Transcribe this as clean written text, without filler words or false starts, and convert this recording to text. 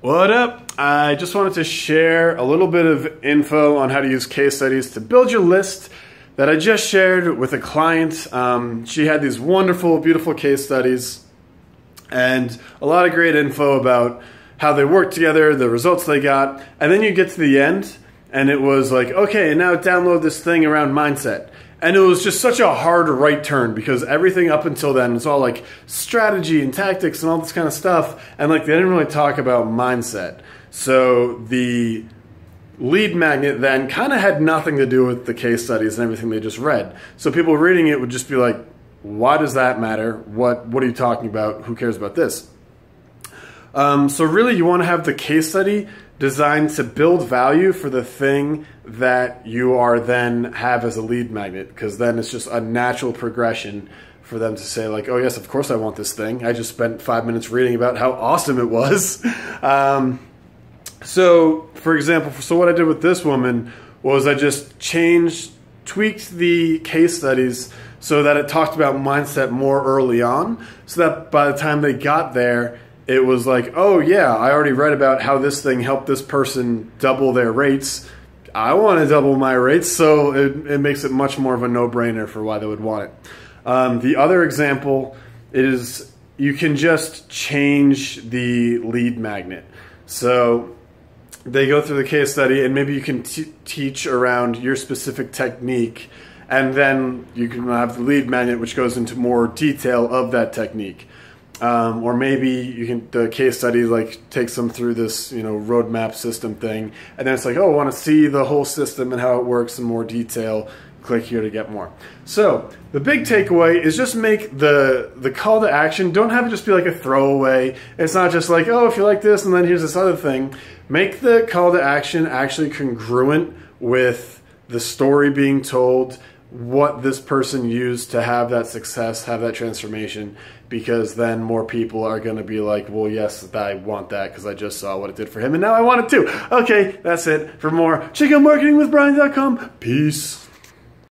What up? I just wanted to share a little bit of info on how to use case studies to build your list that I just shared with a client. She had these wonderful, beautiful case studies and a lot of great info about how they worked together, the results they got, and then you get to the end and it was like, okay, now download this thing around mindset. And it was just such a hard right turn because everything up until then was all like strategy and tactics and all this kind of stuff. And like they didn't really talk about mindset. So the lead magnet then kind of had nothing to do with the case studies and everything they just read. So people reading it would just be like, why does that matter? What are you talking about? Who cares about this? So really you want to have the case study designed to build value for the thing that you are then have as a lead magnet, because then it's just a natural progression for them to say like, oh yes, of course I want this thing. I just spent 5 minutes reading about how awesome it was. So for example, so what I did with this woman was I just tweaked the case studies so that it talked about mindset more early on, so that by the time they got there, it was like, oh yeah, I already read about how this thing helped this person double their rates. I want to double my rates, so it makes it much more of a no-brainer for why they would want it. The other example is you can just change the lead magnet. So they go through the case study and maybe you can teach around your specific technique, and then you can have the lead magnet which goes into more detail of that technique. Or maybe you can, the case study like takes them through this, roadmap system thing, and then it's like, oh, I want to see the whole system and how it works in more detail. Click here to get more. So the big takeaway is just make the call to action. Don't have it just be like a throwaway. It's not just like, oh, if you like this and then here's this other thing. Make the call to action actually congruent with the story being told, what this person used to have that success, have that transformation, because then more people are going to be like, well, yes, I want that because I just saw what it did for him and now I want it too. Okay, that's it. For more, check out marketingwithbrian.com. Peace.